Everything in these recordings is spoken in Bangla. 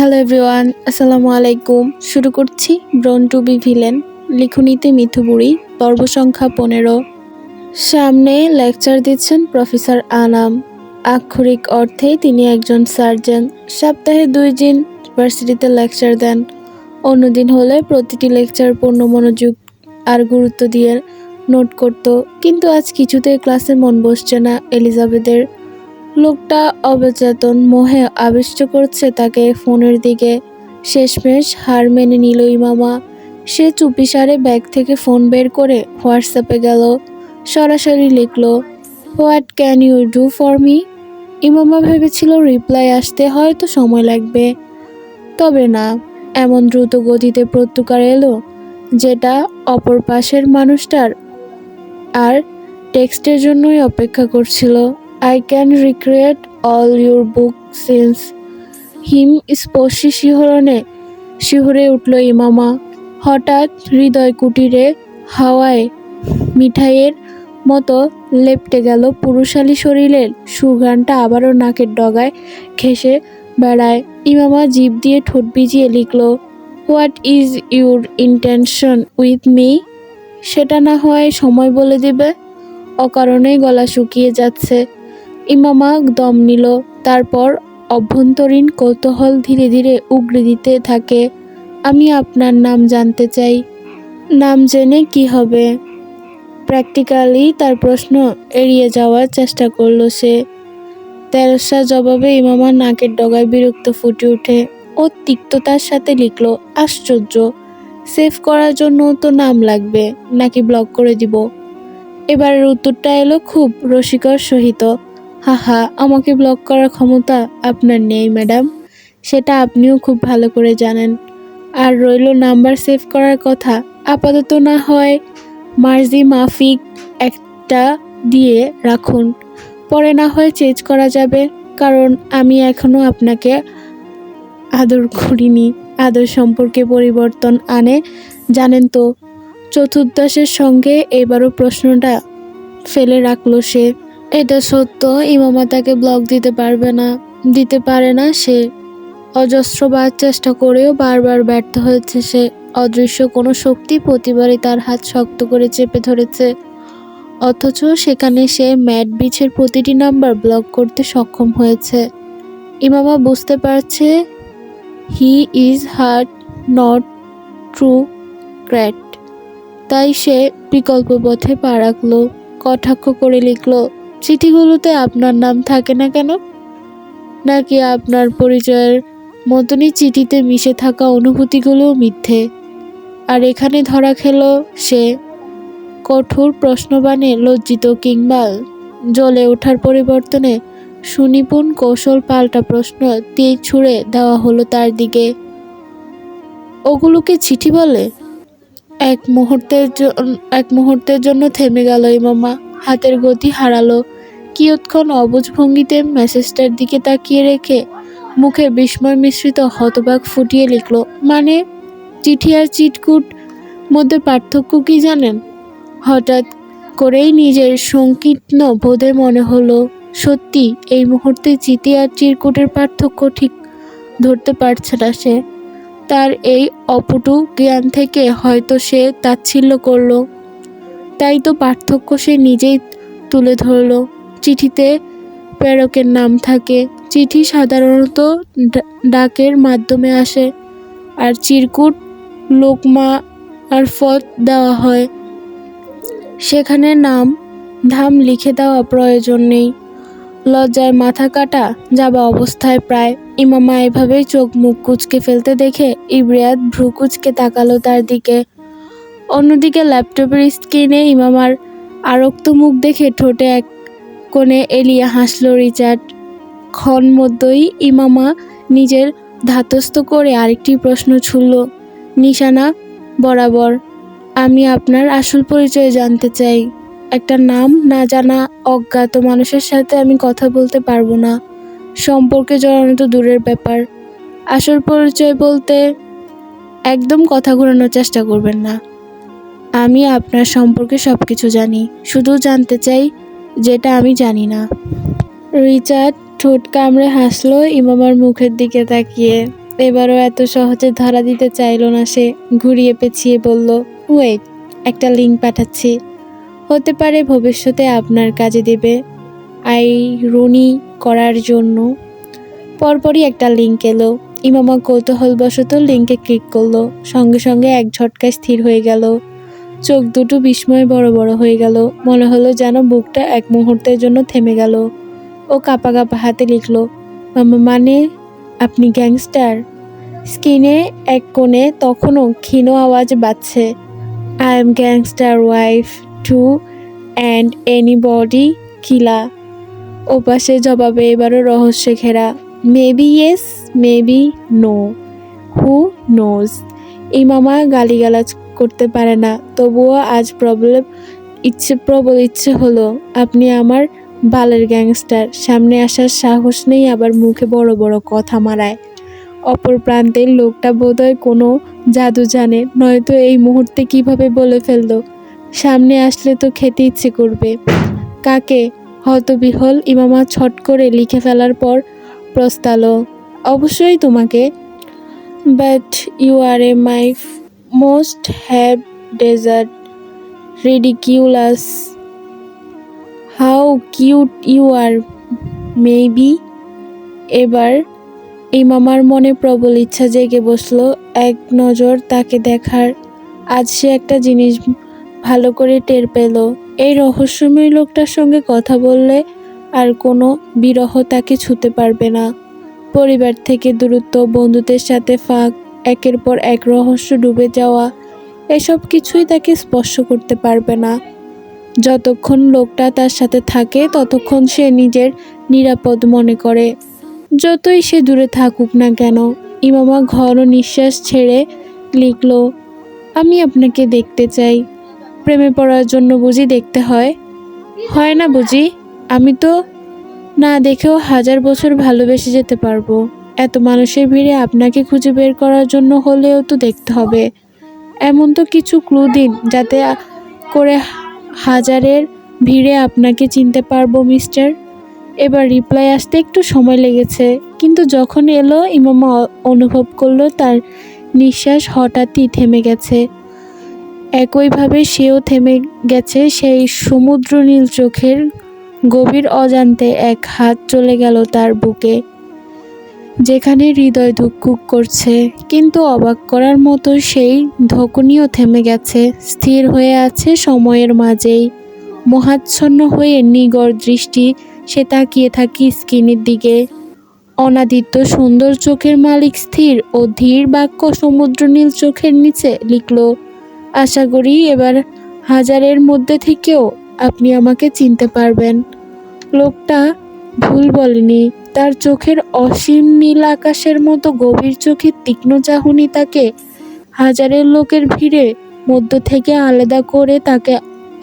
হ্যালো এভরিওয়ান, আসসালামু আলাইকুম। শুরু করছি ব্রন টু বি ভিলেন, লিখনীতে মিথুবুড়ি, পর্ব সংখ্যা 15। সামনে লেকচার দিচ্ছেন প্রফেসর আনাম। আক্ষরিক অর্থে তিনি একজন সার্জন। সপ্তাহে 2 দিন ভার্সিটিতে লেকচার দেন। অন্যদিন হলে প্রতিটি লেকচার পূর্ণ মনোযোগ আর গুরুত্ব দিয়ে নোট করত। কিন্তু আজ কিছুতেই ক্লাসে মন বসছে না এলিজাবেথের। লোকটা অবচেতন মোহে আবিষ্ট করছে তাকে ফোনের দিকে। শেষমেশ হার মেনে নিল ইমামা। সে চুপিসারে ব্যাগ থেকে ফোন বের করে হোয়াটসঅ্যাপে গেল। সরাসরি লিখল, what can you do for me. ইমামা ভেবেছিল রিপ্লাই আসতে হয়তো সময় লাগবে, তবে না, এমন দ্রুত গতিতে প্রত্যুত্তর এলো যেটা অপর পাশের মানুষটার আর টেক্সটের জন্যই অপেক্ষা করছিল। I can recreate all your book scenes. হিম স্পর্শী শিহরণে শিহরে উঠল ইমামা। হঠাৎ হৃদয় কুটিরে হাওয়ায় মিঠাইয়ের মতো লেপ্টে গেল পুরুষালী শরীরের সুঘ্রাণটা আবারও নাকের ডগায় ঘেঁষে বেড়ায়। ইমামা জিভ দিয়ে ঠোঁট ভিজিয়ে লিখল, what is your intention with me. সেটা না হয় সময় বলে দিবে। অকারণেই গলা শুকিয়ে যাচ্ছে। ইমামা দম নিল, তারপর অভ্যন্তরীণ কৌতূহল ধীরে ধীরে উগরে দিতে থাকে। আমি আপনার নাম জানতে চাই। নাম জেনে কি হবে? প্র্যাকটিক্যালি তার প্রশ্ন এড়িয়ে যাওয়ার চেষ্টা করল সে। তেরসা জবাবে ইমামার নাকের ডগায় বিরক্ত ফুটে ওঠে। ও তিক্ততার সাথে লিখল, আশ্চর্য, সেভ করার জন্য তো নাম লাগবে, নাকি ব্লক করে দিব? এবারের উত্তরটা এলো খুব রসিকর সহিত। হাহা, আমাকে ব্লক করার ক্ষমতা আপনার নেই ম্যাডাম, সেটা আপনিও খুব ভালো করে জানেন। আর রইল নাম্বার সেভ করার কথা, আপাতত না হয় মার্জি মাফিক একটা দিয়ে রাখুন, পরে না হয় চেঞ্জ করা যাবে, কারণ আমি এখনো আপনাকে আদর করিনি। আদর সম্পর্কে পরিবর্তন আনে জানেন তো। চতুর্দশের সঙ্গে এবারও প্রশ্নটা ফেলে রাখলো সে। এটা সত্য, ইমামা তাকে ব্লক দিতে পারে না সে। অজস্রবার চেষ্টা করেও বারবার ব্যর্থ হয়েছে সে। অদৃশ্য কোনো শক্তি প্রতিবারই তার হাত শক্ত করে চেপে ধরেছে, অথচ সেখানে সে ম্যাট বিছের প্রতিটি নাম্বার ব্লক করতে সক্ষম হয়েছে। ইমামা বুঝতে পারছে he is heart not true ক্র্যাট। তাই সে বিকল্প পথে পা রাখল। কটাক্ষ করে লিখল, চিঠিগুলোতে আপনার নাম থাকে না কেন? নাকি আপনার পরিচয়ের মতনই চিঠিতে মিশে থাকা অনুভূতিগুলোও মিথ্যে? আর এখানে ধরা খেল সে। কঠোর প্রশ্নবাণে লজ্জিত কিংবা জ্বলে ওঠার পরিবর্তনে সুনিপুণ কৌশল পাল্টা প্রশ্ন তীর ছুঁড়ে দেওয়া হলো তার দিকে। ওগুলোকে চিঠি বলে? এক মুহূর্তের জন্য থেমে গেল ইমামা। হাতের গতি হারালো। কিয়ৎক্ষণ অবুঝ ভঙ্গিতে মেসেজটার দিকে তাকিয়ে রেখে মুখে বিস্ময় মিশ্রিত হতবাক ফুটিয়ে লিখল, মানে চিঠি আর চিটকুট মধ্যে পার্থক্য কি জানেন? হঠাৎ করেই নিজের সংকীর্ণ বোধে মনে হলো, সত্যি এই মুহূর্তে চিঠি আর চিরকুটের পার্থক্য ঠিক ধরতে পারছে না সে। তার এই অপটু জ্ঞান থেকে হয়তো সে তাচ্ছিল্য করল, তাই তো পার্থক্য সে নিজেই তুলে ধরল। চিঠিতে প্রেরকের নাম থাকে। চিঠি সাধারণত ডাকের মাধ্যমে আসে, আর চিরকুট লোকমা মারফত দেওয়া হয়। সেখানে নাম ধাম লিখে দেওয়া প্রয়োজন নেই। লজ্জায় মাথা কাটা যাবা অবস্থায় প্রায় ইমামা এভাবেই চোখ মুখ কুঁচকে ফেলতে দেখে ইব্রিয়াত ভ্রু কুঁচকে তাকালো তার দিকে। অন্যদিকে ল্যাপটপের স্ক্রিনে ইমামার আরক্ত মুখ দেখে ঠোঁটে এক কোণে এলিয়ে হাসল রিচার্ড। ক্ষণ মধ্যেই ইমামা নিজের ধাতস্থ করে আরেকটি প্রশ্ন ছুড়ল নিশানা বরাবর, আমি আপনার আসল পরিচয় জানতে চাই। একটা নাম না জানা অজ্ঞাত মানুষের সাথে আমি কথা বলতে পারবো না। সম্পর্কে জড়ানো তো দূরের ব্যাপার, আসল পরিচয় বলতে একদম কথা ঘোরানোর চেষ্টা করবেন না। আমি আপনার সম্পর্কে সবকিছু জানি, শুধু জানতে চাই যেটা আমি জানি না। রিচার্ড ঠোঁট কামড়ে হাসলো ইমামার মুখের দিকে তাকিয়ে। এবারও এত সহজে ধরা দিতে চাইল না সে। ঘুরিয়ে পেঁচিয়ে বলল, ওয়েট, একটা লিঙ্ক পাঠাচ্ছি, হতে পারে ভবিষ্যতে আপনার কাজে দেবে আইরনি করার জন্য। পরপরই একটা লিঙ্ক এলো। ইমামা কৌতূহলবশত লিঙ্কে ক্লিক করলো। সঙ্গে সঙ্গে এক ঝটকায় স্থির হয়ে গেল। চোখ দুটো বিস্ময়ে বড় বড় হয়ে গেল। মনে হলো যেন বুকটা এক মুহূর্তের জন্য থেমে গেল। ও কাঁপা কাঁপা হাতে লিখল, মামা মানে আপনি গ্যাংস্টার? স্ক্রিনে এক কোণে তখনও ক্ষীণ আওয়াজ বাজছে, I am gangster wife too and anybody killer. ওপাশে জবাবে এবারও রহস্যে ঘেরা, maybe yes maybe no, who knows. ইমামা গালিগালাজ করতে পারে না, তবুও আজ প্রবল ইচ্ছে হলো, আপনি আমার বালের গ্যাংস্টার। সামনে আসার সাহস নেই, আবার মুখে বড় বড় কথা মারায়। অপর প্রান্তের লোকটা বোধহয় কোনো জাদু জানে, নয়তো এই মুহূর্তে কিভাবে বলে ফেললো। সামনে আসলে তো খেতে ইচ্ছে করবে। কাকে? হতবিহ্বল ইমামা ছট করে লিখে ফেলার পর প্রস্তালো, অবশ্যই তোমাকে। But you are a my most have dessert ridiculous, how cute you are maybe. এবার ইমামার মনে প্রবল ইচ্ছা জেগে বসলো এক নজর তাকে দেখার। আজ সে একটা জিনিস ভালো করে টের পেল, এই রহস্যময় লোকটার সঙ্গে কথা বললে আর কোনো বিরহ তাকে ছুঁতে পারবে না। পরিবার থেকে দূরত্ব, বন্ধুদের সাথে ফাঁক, একের পর এক রহস্য ডুবে যাওয়া, এসব কিছুই তাকে স্পর্শ করতে পারবে না। যতক্ষণ লোকটা তার সাথে থাকে ততক্ষণ সে নিজের নিরাপদ মনে করে, যতই সে দূরে থাকুক না কেন। ইমামা ঘন নিঃশ্বাস ছেড়ে লিখল, আমি আপনাকে দেখতে চাই। প্রেমে পড়ার জন্য বুঝি দেখতে হয়? হয় না বুঝি? আমি তো না দেখেও 1000 বছর ভালোবেসে যেতে পারবো। এত মানুষের ভিড়ে আপনাকে খুঁজে বের করার জন্য হলেও তো দেখতে হবে। এমন তো কিছু ক্লু দিন যাতে করে 1000-এর ভিড়ে আপনাকে চিনতে পারবো মিস্টার। এবার রিপ্লাই আসতে একটু সময় লেগেছে, কিন্তু যখন এলো ইমামা অনুভব করলো তার নিঃশ্বাস হঠাৎই থেমে গেছে। একইভাবে সেও থেমে গেছে। সেই সমুদ্র নীল চোখের গভীর অজান্তে এক হাত চলে গেল তার বুকে, যেখানে হৃদয় ধুকপুক করছে। কিন্তু অবাক করার মতো সেই ধকনিও থেমে গেছে, স্থির হয়ে আছে সময়ের মাঝেই। মোহাচ্ছন্ন হয়ে নিগড় দৃষ্টি সে তাকিয়ে থাকি স্ক্রিনের দিকে। অনাদিত্য সুন্দর চোখের মালিক স্থির ও ধীর বাক্য সমুদ্র নীল চোখের নিচে লিখল, আশা করি এবার 1000-এর মধ্যে থেকেও আপনি আমাকে চিনতে পারবেন। লোকটা ভুল বলেনি, তার চোখের অসীম নীল আকাশের মতো গভীর চোখের তীক্ষ্ণ চাহনি তাকে 1000-এর লোকের ভিড়ে মধ্য থেকে আলাদা করে তাকে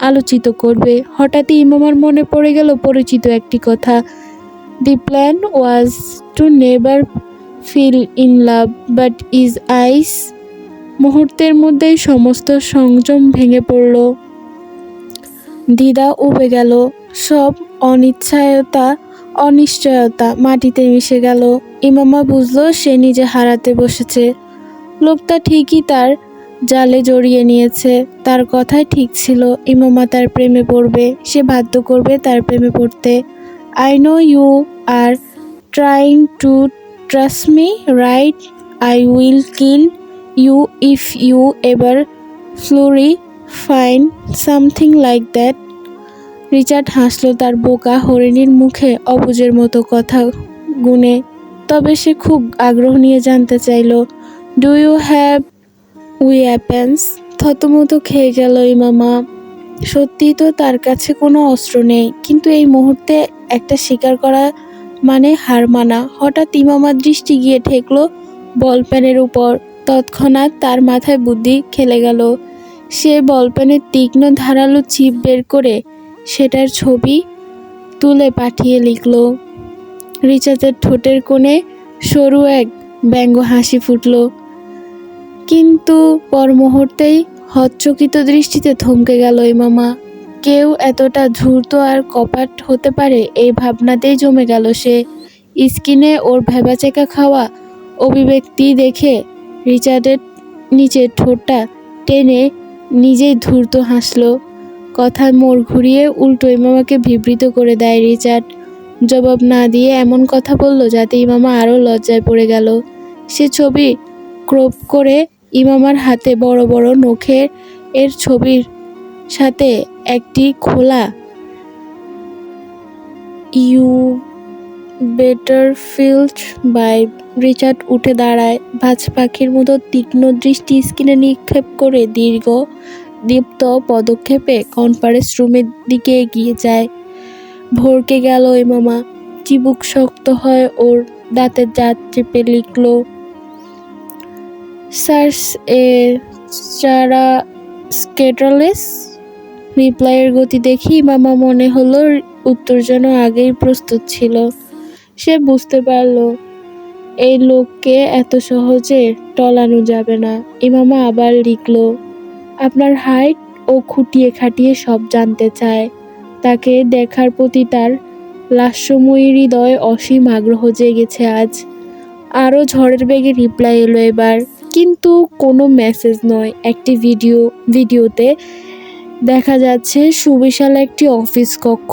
আলোচিত করবে। হঠাৎই ইমামার মনে পড়ে গেল পরিচিত একটি কথা, the plan was to never fill in love but is ice. মুহূর্তের মধ্যেই সমস্ত সংযম ভেঙে পড়ল, দ্বিধা উবে গেল, সব অনিশ্চয়তা মাটিতে মিশে গেল। ইমামা বুঝলো সে নিজে হারাতে বসেছে। লোকটা ঠিকই তার জালে জড়িয়ে নিয়েছে। তার কথাই ঠিক ছিল, ইমামা তার প্রেমে পড়বে, সে বাধ্য করবে তার প্রেমে পড়তে। I know you are trying to trust me, right? I will kill you if you ever ফ্লুরি find something like that. Richard হাসল তার বোকা হরিণীর মুখে অবুঝের মতো কথা গুনে। তবে সে খুব আগ্রহ নিয়ে জানতে চাইল, ডু ইউ হ্যাভ উইয়াপেন্স? থতমত খেয়ে গেল ইমামা। সত্যিই তো তার কাছে কোনো অস্ত্র নেই, কিন্তু এই মুহূর্তে একটা শিকার করা মানে হার মানা। হঠাৎ ইমামার দৃষ্টি গিয়ে ঠেকল বলপেনের উপর। তৎক্ষণাৎ তার মাথায় বুদ্ধি খেলে গেল। সে বলপেনের তীক্ষ্ণ ধারালো চিপ বের করে সেটার ছবি তুলে পাঠিয়ে লিখল। রিচার্ডের ঠোঁটের কোণে সরু এক ব্যঙ্গ হাসি ফুটল, কিন্তু পর মুহূর্তেই হতচকিত দৃষ্টিতে থমকে গেল ইমামা। কেউ এতটা ধূর্ত আর কপাট হতে পারে এই ভাবনাতেই জমে গেল সে। স্ক্রিনে ওর ভেবাচেকা খাওয়া অভিব্যক্তি দেখে রিচার্ডের নিচের ঠোঁটটা টেনে নিজেই ধূর্ত হাসল। কথার মোড় ঘুরিয়ে উল্টো ইমামাকে বিবৃত করে দেয় রিচার্ড। জবাব না দিয়ে এমন কথা বলল যাতে ইমামা আরও লজ্জায় পড়ে গেল। সে ছবি ক্রপ করে ইমামার হাতে বড় বড় নখের ছবির সাথে একটি খোলা you better field by. Richard উঠে দাঁড়ায়, ভাজ পাখির মতো তীক্ষ্ণ দৃষ্টি স্ক্রিনে নিক্ষেপ করে দীপ্ত পদক্ষেপে কনফারেন্স রুমের দিকে এগিয়ে যায়। ভরকে গেল ইমামা। চিবুক শক্ত হয় ওর, দাঁতের দাঁত চেপে লিখল, সার্চ এ চারা স্কেটারলেস। রিপ্লাইয়ের গতি দেখি ইমামা মনে হলো উত্তর যেন আগেই প্রস্তুত ছিল। সে বুঝতে পারল এই লোককে এত সহজে টলানো যাবে না। ইমামা আবার লিখল, আপনার হাইট ও খুঁটিয়ে খাটিয়ে সব জানতে চায়। তাকে দেখার প্রতি তার লাস্যময়ী হৃদয়ে অসীম আগ্রহ জেগেছে আজ। আরও ঝড়ের বেগে রিপ্লাই এলো এবার, কিন্তু কোনো মেসেজ নয়, একটি ভিডিওতে দেখা যাচ্ছে সুবিশাল একটি অফিস কক্ষ।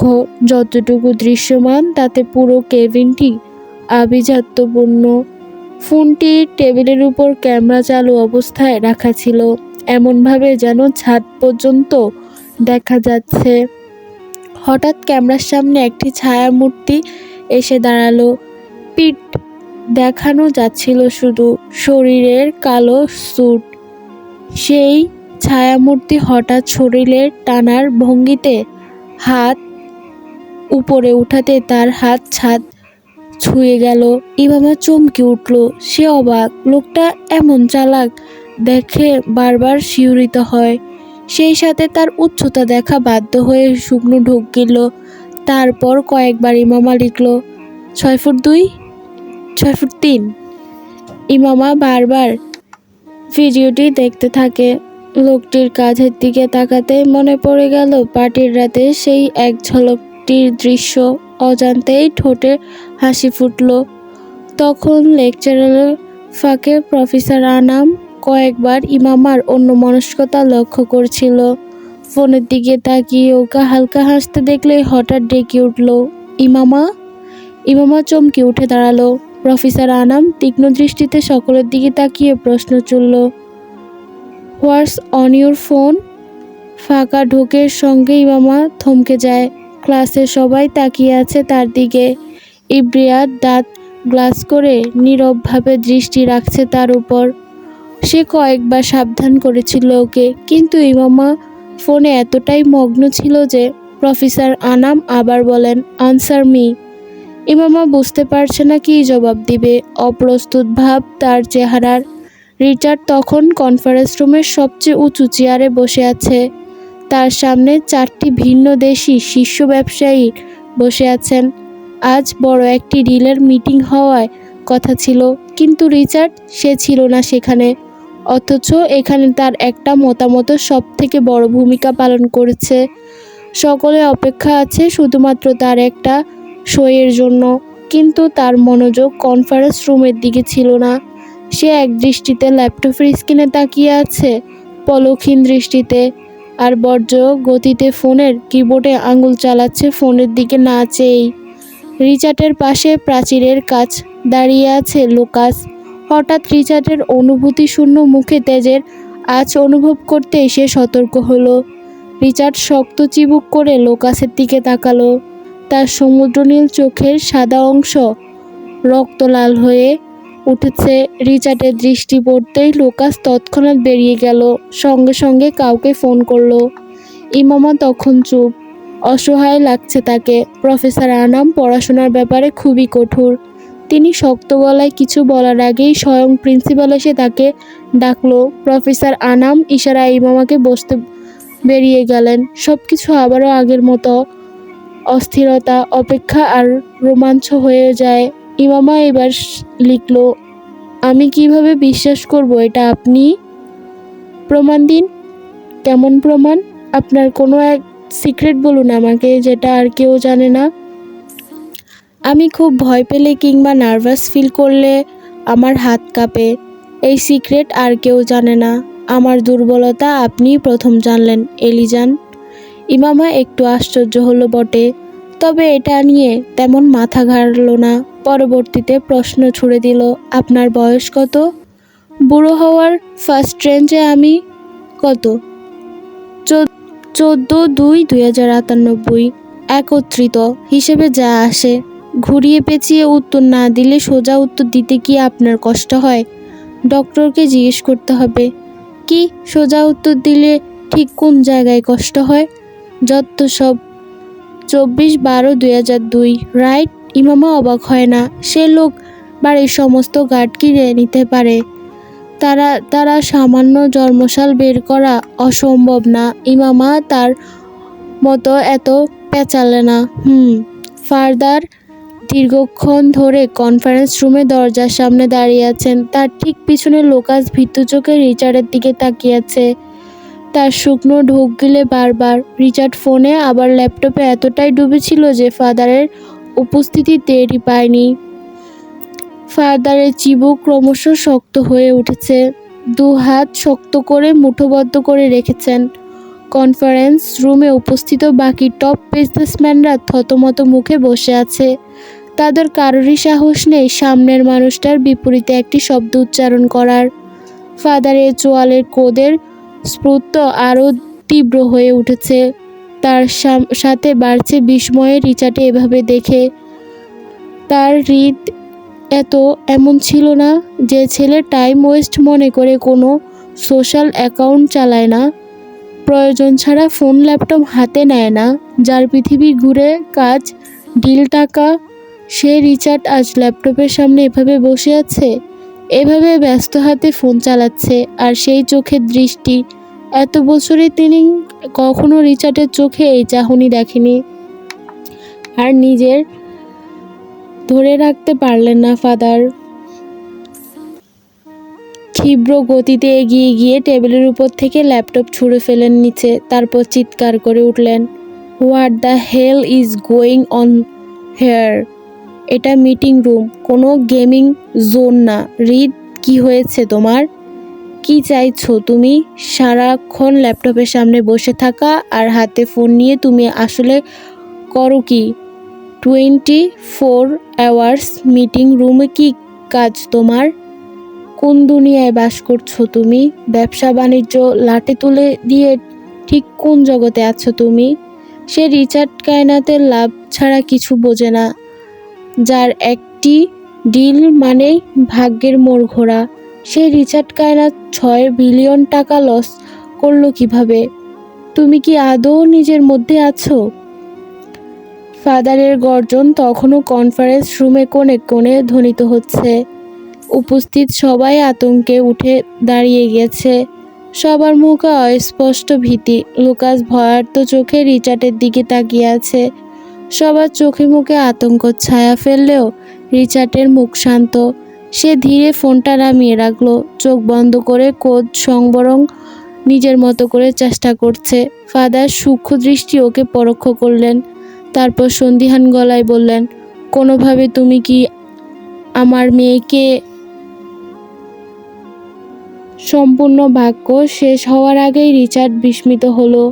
যতটুকু দৃশ্যমান তাতে পুরো কেবিনটি আভিজাত্যপূর্ণ। ফোনটি টেবিলের উপর ক্যামেরা চালু অবস্থায় রাখা ছিল, এমনভাবে যেন ছাদ পর্যন্ত দেখা যাচ্ছে। হঠাৎ ক্যামেরার সামনে একটি ছায়ামূর্তি এসে দাঁড়ালো। পিঠ দেখানো যাচ্ছিল শুধু, শরীরের কালো স্যুট। সেই ছায়ামূর্তি হঠাৎ শরীরের টানার ভঙ্গিতে হাত উপরে উঠাতে তার হাত ছাদ ছুঁয়ে গেল। ইমামা চমকে উঠল। সে অবাক, লোকটা এমন চালাক দেখে বারবার শিহরিত হয়। সেই সাথে তার উচ্চতা দেখা বাধ্য হয়ে শুকনো ঢোক গেল। তারপর কয়েকবার ইমামা লিখল, 6 ফুট 2, 6 ফুট 3। ইমামা বারবার ভিডিওটি দেখতে থাকে। লোকটির কাঁধের দিকে তাকাতেই মনে পড়ে গেল পার্টির রাতে সেই এক ঝলকটির দৃশ্য। অজান্তেই ঠোঁটে হাসি ফুটল। তখন লেকচারের ফাঁকে প্রফেসর আনাম কয়েকবার ইমামার অন্যমনস্কতা লক্ষ্য করছিল। ফোনের দিকে তাকিয়ে ওকে হালকা হাসতে দেখলেই হঠাৎ ডেকে উঠল, ইমামা। ইমামা চমকে উঠে দাঁড়ালো। প্রফেসর আনাম তীক্ষ্ণ দৃষ্টিতে সকলের দিকে তাকিয়ে প্রশ্ন ছুড়ল, হোয়াটস অন ইউর ফোন? ফাঁকা ঢোকের সঙ্গে ইমামা থমকে যায়। ক্লাসে সবাই তাকিয়ে আছে তার দিকে। ইব্রিয়ার দাঁত গ্লাস করে নীরবভাবে দৃষ্টি রাখছে তার উপর। সে কয়েকবার সাবধান করেছিল ওকে, কিন্তু ইমামা ফোনে এতটাই মগ্ন ছিল যে প্রফেসর আনাম আবার বলেন, আনসার মি। ইমামা বুঝতে পারছে না কি জবাব দিবে। অপ্রস্তুত ভাব তার চেহারার। রিচার্ড তখন কনফারেন্স রুমের সবচেয়ে উঁচু চেয়ারে বসে আছে। তার সামনে 4টি ভিন্ন দেশি শীর্ষ ব্যবসায়ী বসে আছেন। আজ বড় একটি ডিলের মিটিং হওয়ার কথা ছিল, কিন্তু রিচার্ড সে ছিল না সেখানে। অথচ এখানে তার একটা মতামত সব থেকে বড় ভূমিকা পালন করেছে। সকলে অপেক্ষা আছে শুধুমাত্র তার একটা সইয়ের জন্য, কিন্তু তার মনোযোগ কনফারেন্স রুমের দিকে ছিল না। সে এক দৃষ্টিতে ল্যাপটপের স্ক্রিনে তাকিয়ে আছে, পলকহীন দৃষ্টিতে, আর বজ্র গতিতে ফোনের কিবোর্ডে আঙুল চালাচ্ছে ফোনের দিকে না চেয়েই। রিচার্ডের পাশে প্রাচীরের কাছ দাঁড়িয়ে আছে লুকাস। হঠাৎ রিচার্ডের অনুভূতিশূন্য মুখে তেজের আঁচ অনুভব করতেই সে সতর্ক হলো। রিচার্ড শক্ত চিবুক করে লুকাসের দিকে তাকালো। তার সমুদ্রনীল চোখের সাদা অংশ রক্ত লাল হয়ে উঠেছে। রিচার্ডের দৃষ্টি পড়তেই লুকাস তৎক্ষণাৎ বেরিয়ে গেল, সঙ্গে সঙ্গে কাউকে ফোন করলো। ইমামা তখন চুপ, অসহায় লাগছে তাকে। প্রফেসর আনাম পড়াশোনার ব্যাপারে খুবই কঠোর। তিনি শক্ত গলায় কিছু বলার আগেই স্বয়ং প্রিন্সিপাল এসে তাকে ডাকলো। প্রফেসর আনাম ইশারায় ইমামাকে বসতে বেরিয়ে গেলেন। সবকিছু আবারও আগের মতো অস্থিরতা, অপেক্ষা আর রোমাঞ্চ হয়ে যায়। ইমামা এবার লিখল, আমি কিভাবে বিশ্বাস করব এটা আপনি? প্রমাণ দিন। কেমন প্রমাণ? আপনার কোনো এক সিক্রেট বলুন আমাকে, যেটা আর কেউ জানে না। আমি খুব ভয় পেলে কিংবা নার্ভাস ফিল করলে আমার হাত কাঁপে। এই সিক্রেট আর কেউ জানে না। আমার দুর্বলতা আপনিই প্রথম জানলেন, এলিজান। ইমামা একটু আশ্চর্য হলো বটে, তবে এটা নিয়ে তেমন মাথা ঘাড়ল না। পরবর্তীতে প্রশ্ন ছুড়ে দিল, আপনার বয়স কত? বুড়ো হওয়ার ফার্স্ট রেঞ্জে আমি কত? 14/2/2098। একত্রিত হিসেবে যা আসে। ঘুরিয়ে পেঁচিয়ে উত্তর না দিলে সোজা উত্তর দিতে কি আপনার কষ্ট হয়? ডক্টরকে জিজ্ঞেস করতে হবে। কি সোজা উত্তর দিলে ঠিক কোন জায়গায় কষ্ট হয়? যত সব। 24/12/2002, রাইট? ইমামা অবাক হয় না। সে লোক বাড়ির সমস্ত গার্ড কিনে নিতে পারে। তারা সামান্য জন্মসাল বের করা অসম্ভব না। ইমামা তার মতো এত পেঁচালে না। ফাদার দীর্ঘক্ষণ ধরে কনফারেন্স রুমে দরজার সামনে দাঁড়িয়ে আছেন। তার ঠিক পিছনে লোকাস ভীতু চোখে রিচার্ডের দিকে তাকিয়ে আছে। তার শুকনো ঢোক গিলে বারবার। রিচার্ড ফোনে আবার ল্যাপটপে এতটাই ডুবেছিল যে ফাদারের উপস্থিতি টেরই পায়নি। ফাদারের চিবুক ক্রমশ শক্ত হয়ে উঠেছে। 2 হাত শক্ত করে মুঠোবদ্ধ করে রেখেছেন। কনফারেন্স রুমে উপস্থিত বাকি টপ বিজনেসম্যানরা থতমত মুখে বসে আছে। তাদের কারোরই সাহস নেই সামনের মানুষটার বিপরীতে একটি শব্দ উচ্চারণ করার। ফাদারের চোয়ালের কোদের স্ফূর্ত আরও তীব্র হয়ে উঠেছে। তার সাথে বাড়ছে বিস্ময়ে রিচার্ডে এভাবে দেখে। তার হৃদ এমন ছিল না। যে ছেলে টাইম ওয়েস্ট মনে করে কোনো সোশ্যাল অ্যাকাউন্ট চালায় না, প্রয়োজন ছাড়া ফোন ল্যাপটপ হাতে নেয় না, যার পৃথিবী ঘুরে কাজ ডিল টাকা, সে রিচার্ড আজ ল্যাপটপের সামনে এভাবে বসে আছে, এভাবে ব্যস্ত হাতে ফোন চালাচ্ছে, আর সেই চোখের দৃষ্টি। এত বছরে তিনি কখনো রিচার্ডের চোখে এই চাহনি দেখেনি। আর নিজের ধরে রাখতে পারলেন না ফাদার। ক্ষিপ্র গতিতে এগিয়ে গিয়ে টেবিলের উপর থেকে ল্যাপটপ ছুঁড়ে ফেলেন নিচে। তারপর চিৎকার করে উঠলেন, what the hell is going on here? এটা মিটিং রুম, কোনো গেমিং জোন না। রিড, কি হয়েছে তোমার? কি চাইছো তুমি? সারাক্ষণ ল্যাপটপের সামনে বসে থাকা আর হাতে ফোন নিয়ে তুমি আসলে করো কি? 24 আওয়ার্স মিটিং রুমে কি কাজ তোমার? কোন দুনিয়ায় বাস করছো তুমি? ব্যবসা বাণিজ্য লাটে তুলে দিয়ে ঠিক কোন জগতে আছো তুমি? সে রিচার্ড কায়নাতের লাভ ছাড়া কিছু বোঝে না, যার একটি ডিল মানেই ভাগ্যের মোড় ঘোরা। সে রিচার্ড কায়নাত 6 বিলিয়ন টাকা লস করলো কিভাবে? তুমি কি আদৌ নিজের মধ্যে আছো? ফাদারের গর্জন তখনও কনফারেন্স রুমে কোণে কোণে ধ্বনিত হচ্ছে। উপস্থিত সবাই আতঙ্কে উঠে দাঁড়িয়ে গেছে। সবার মুখে অস্পষ্ট ভীতি। লুকাস ভয়ার্ত চোখে রিচার্ডের দিকে তাকিয়ে আছে। সবার চোখে মুখে আতঙ্ক ছায়া ফেললেও রিচার্ডের মুখ শান্ত। সে ধীরে ফোনটা নামিয়ে রাখলো। চোখ বন্ধ করে কোড সংবরণ নিজের মতো করে চেষ্টা করছে। ফাদার সূক্ষ্ম দৃষ্টি ওকে পরোক্ষ করলেন। তারপর সন্দিহান গলায় বললেন, কোনোভাবে তুমি কি আমার মেয়েকে? সম্পূর্ণ বাক্য শেষ হওয়ার আগেই রিচার্ড বিস্মিত হলো।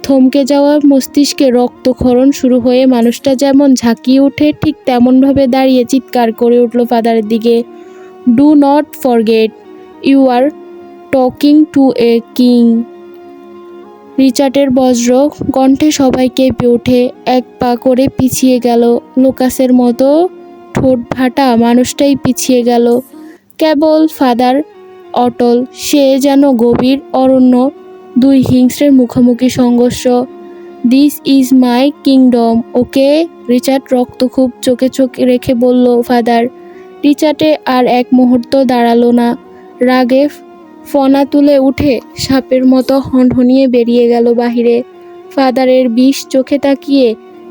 থমকে যাওয়া মস্তিষ্কে রক্তক্ষরণ শুরু হয়ে মানুষটা যেমন ঝাঁকিয়ে ওঠে, ঠিক তেমনভাবে দাঁড়িয়ে চিৎকার করে উঠল ফাদারের দিকে, do not forget, you are talking to a king. রিচার্ডের বজ্র কণ্ঠে সবাই কেঁপে ওঠে। এক পা করে পিছিয়ে গেল। লুকাসের মতো ঠোঁট ফাটা মানুষটাই পিছিয়ে গেল। কেবল ফাদার অটল। সে যেন গভীর অরণ্য, 2 হিংস্রের মুখোমুখি সংঘর্ষ। This is my kingdom, okay? Richard রক্ত খুব চোখে চোখ রেখে বলল ফাদার। রিচার্ডে আর এক মুহূর্ত দাঁড়ালো না। রাগে ফনা তুলে উঠে সাপের মতো হনহনিয়ে বেরিয়ে গেল বাহিরে। ফাদারের বিষ চোখে তাকিয়ে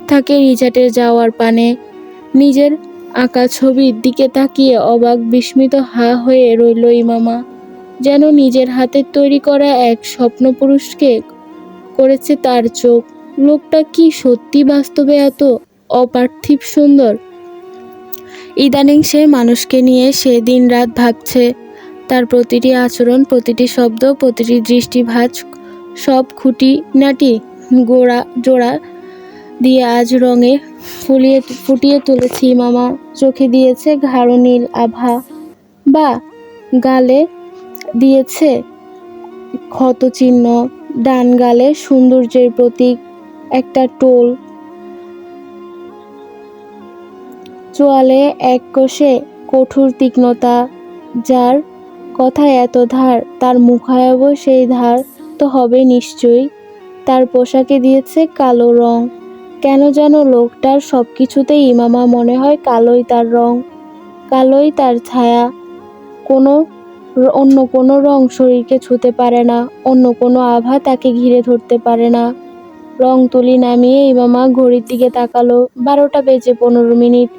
থাকে রিচার্ডের যাওয়ার পানে। নিজের আঁকা ছবির দিকে তাকিয়ে অবাক বিস্মিত হা হয়ে রইল ইমামা। যেন নিজের হাতের তৈরি করা এক স্বপ্নপুরুষকে করেছে তার চোখ। লোকটা কি সত্যি বাস্তবে এত অপার্থিব সুন্দর? ইদানিং সে মানুষকে নিয়ে সে দিন রাত ভাবছে। তার প্রতিটি আচরণ, প্রতিটি শব্দ, প্রতিটি দৃষ্টিভাজ সব খুঁটিনাটি জোড়া দিয়ে আজ রঙে ফুটিয়ে তুলেছে ইমামা। চোখে দিয়েছে গাঢ় নীল আভা, বা গালে দিয়েছে ক্ষতচিহ্ন, ডান গালে সৌন্দর্যের প্রতীক একটা টোল, চোয়ালে এক কোষে কঠোর তীক্ষ্ণতা। যার কথায় এত ধার, তার মুখায়ব সেই ধার তো হবে নিশ্চয়ই। তার পোশাকে দিয়েছে কালো রং। কেন যেন লোকটার সবকিছুতেই ইমামা মনে হয় কালোই তার রং, কালোই তার ছায়া। অন্য কোনো রং শরীরকে ছুঁতে পারে না, অন্য কোনো আভা তাকে ঘিরে ধরতে পারে না। রং তুলি নামিয়ে ইমামা ঘড়ির দিকে তাকালো। 12টা বেজে 15 মিনিট।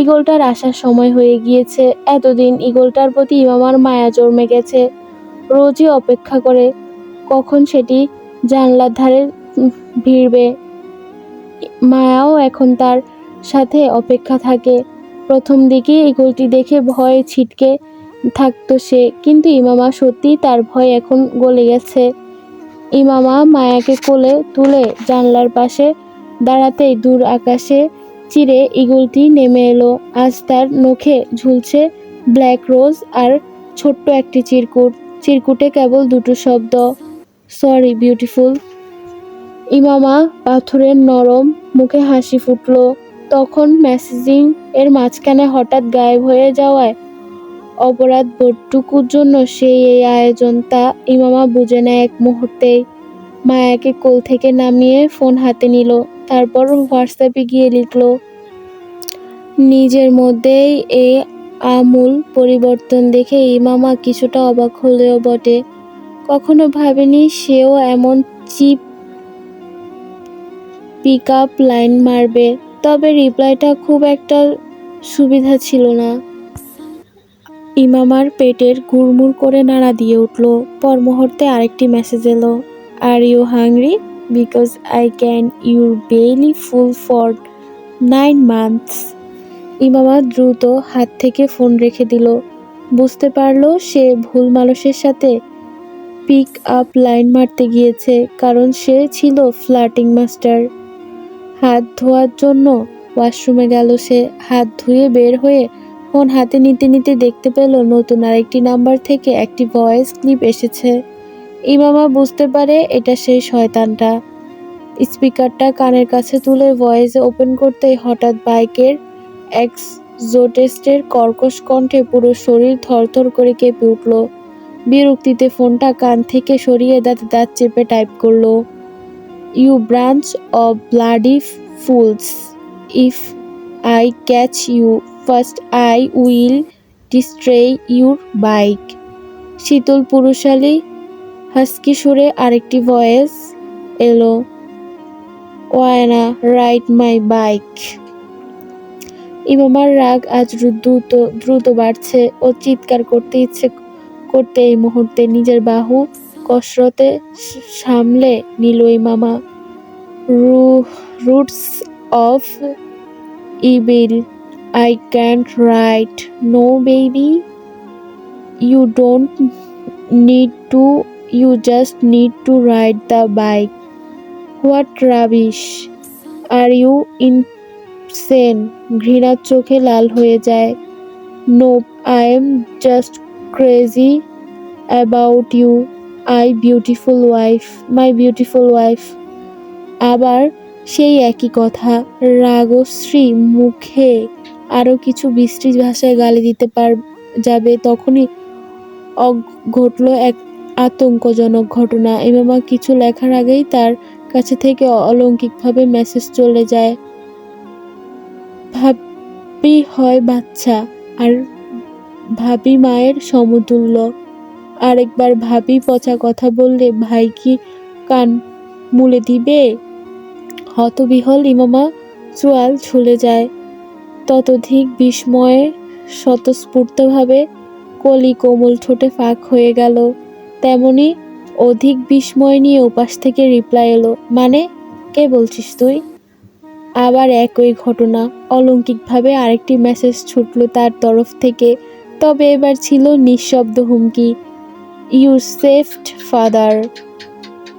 ঈগলটার আসার সময় হয়ে গিয়েছে। এতদিন ঈগলটার প্রতি ইমামার মায়া জন্মে গেছে। রোজই অপেক্ষা করে কখন সেটি জানলার ধারে ভিড়বে। মায়াও এখন তার সাথে অপেক্ষা থাকে। প্রথম দিকে ঈগলটি দেখে ভয়ে ছিটকে থাকতো সে, কিন্তু ইমামা সত্যিই তার ভয় এখন গলে গেছে। ইমামা মায়াকে কোলে তুলে জানলার পাশে দাঁড়াতেই দূর আকাশে চিরে ঈগলটি নেমে এলো। আজ তার নখে ঝুলছে ব্ল্যাক রোজ আর ছোট্ট একটি চিরকুট। চিরকুটে কেবল দুটো শব্দ, সরি বিউটিফুল। ইমামা পাথরের নরম মুখে হাসি ফুটল। তখন মেসেজিং এর মাঝখানে হঠাৎ গায়েব হয়ে যাওয়ায় অপরাধ বোধটুকুর জন্য সেই এই আয়োজন, তা ইমামা বুঝে নেয় এক মুহূর্তেই। মায়াকে কোল থেকে নামিয়ে ফোন হাতে নিল। তারপর হোয়াটসঅ্যাপে গিয়ে লিখল। নিজের মধ্যেই এই আমূল পরিবর্তন দেখে ইমামা কিছুটা অবাক হলেও বটে। কখনো ভাবেনি সেও এমন চিপ পিক আপ লাইন মারবে। তবে রিপ্লাইটা খুব একটা সুবিধা ছিল না। ইমামার পেটের গুড়মুড় করে নাড়া দিয়ে উঠল। পর মুহূর্তে আরেকটি মেসেজ এলো। Are you hungry? Because I can your belly full for 9 months। Imama দ্রুত হাত থেকে ফোন রেখে দিল। বুঝতে পারল সে ভুল মানুষের সাথে পিক আপ লাইন মারতে গিয়েছে, কারণ সে ছিল ফ্লার্টিং মাস্টার। হাত ধোয়ার জন্য ওয়াশরুমে গেল সে। হাত ধুয়ে বের হয়ে ফোন হাতে নিতে নিতে দেখতে পেল নতুন আরেকটি নাম্বার থেকে একটি ভয়েস ক্লিপ এসেছে। ইমামা বুঝতে পারে এটা সেই শয়তানটা। স্পিকারটা কানের কাছে তুলে ভয়েস ওপেন করতেই হঠাৎ বাইকের এক্সজোস্টের কর্কশ কণ্ঠে পুরো শরীর থরথর করে কেঁপে উঠল। বিরক্তিতে ফোনটা কান থেকে সরিয়ে দাঁত চেপে টাইপ করল। You branch of bloody fools, if I catch you first I will destroy your bike. শীতল পুরুষালী হাস্কি সুরে আরেকটি ভয়েস এলো। ওয়ানা রাইড মাই বাইক। ইমামার রাগ আজ দ্রুত বাড়ছে। ও চিৎকার করতে এই মুহূর্তে নিজের বাহু কসরতে সামলে নিল Imama. Roots of evil, I can't ride. No baby, you don't need to, you just need to ride the bike. What rubbish, are you insane? ঘৃণার চোখে লাল হয়ে যায়। Nope, I am just crazy about you, my beautiful wife. আবার সেই একই কথা। রাগশ্রী মুখে আরো কিছু বিশ্রী ভাষায় গালি দিতে যাবে, তখনই ঘটল এক আতঙ্কজনক ঘটনা। ইমামা কিছু লেখার আগেই তার কাছে থেকে অলৌকিকভাবে মেসেজ চলে যায়। ভাবি হয় বাচ্চা, আর ভাবি মায়ের সমতুল্য। আরেকবার ভাবি পচা কথা বললে ভাই কি কান মুলে দিবে? হতবিহ্বল ইমামা চোয়াল ঝুলে যায়। ততোধিক বিস্ময়ে স্বতঃস্ফূর্তভাবে কলি কোমল ঠোঁটে ফাঁক হয়ে গেল। তেমনি অধিক বিস্ময় নিয়ে ওপাশ থেকে রিপ্লাই এলো। মানে, কে বলছিস তুই? আবার একই ঘটনা, অলৌকিকভাবে আরেকটি মেসেজ ছুটল তার তরফ থেকে, তবে এবার ছিল নিঃশব্দ হুমকি, ইউ সেভড ফাদার।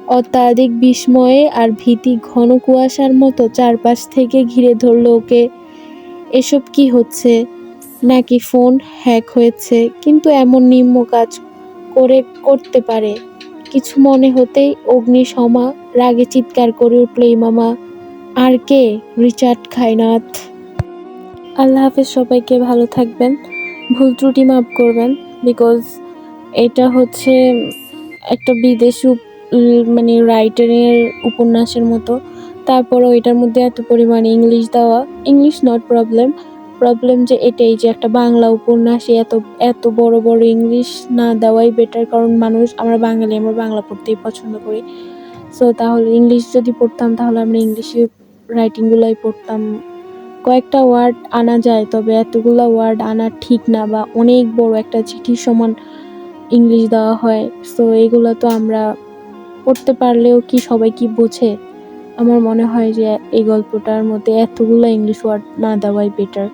অত্যাধিক বিস্ময়ে আর ভীতি ঘন কুয়াশার মতো চারপাশ থেকে ঘিরে ধরল ওকে। এসব কি হচ্ছে? নাকি ফোন হ্যাক হয়েছে? কিন্তু এমন নিম্ন কাজ করতে পারে? কিছু মনে হতেই অগ্নিশমা রাগে চিৎকার করে উঠল ইমামা। আর কে? রিচার্ড খাইনাথ। আল্লাহ হাফেজ সবাইকে, ভালো থাকবেন, ভুল ত্রুটি মাফ করবেন, বিকজ এটা হচ্ছে একটা বিদেশি মানে রাইটারের উপন্যাসের মতো। তারপরেও এটার মধ্যে এত পরিমাণে ইংলিশ দেওয়া, ইংলিশ নট প্রবলেম, প্রবলেম যে এটাই যে একটা বাংলা উপন্যাসে এত এত বড় বড় ইংলিশ না দেওয়াই বেটার, কারণ আমরা বাঙালি, আমরা বাংলা পড়তেই পছন্দ করি। সো তাহলে ইংলিশ যদি পড়তাম তাহলে আমরা ইংলিশে রাইটিংগুলোই পড়তাম। কয়েকটা ওয়ার্ড আনা যায়, তবে এতগুলো ওয়ার্ড আনা ঠিক না, বা অনেক বড় একটা চিঠির সমান ইংলিশ দেওয়া হয়। সো এগুলো তো আমরা পড়তে পারলেও কি সবাই কি বোঝে? আমার মনে হয় যে এই গল্পটার মধ্যে এতগুলো ইংলিশ ওয়ার্ড না দেওয়াই বেটার।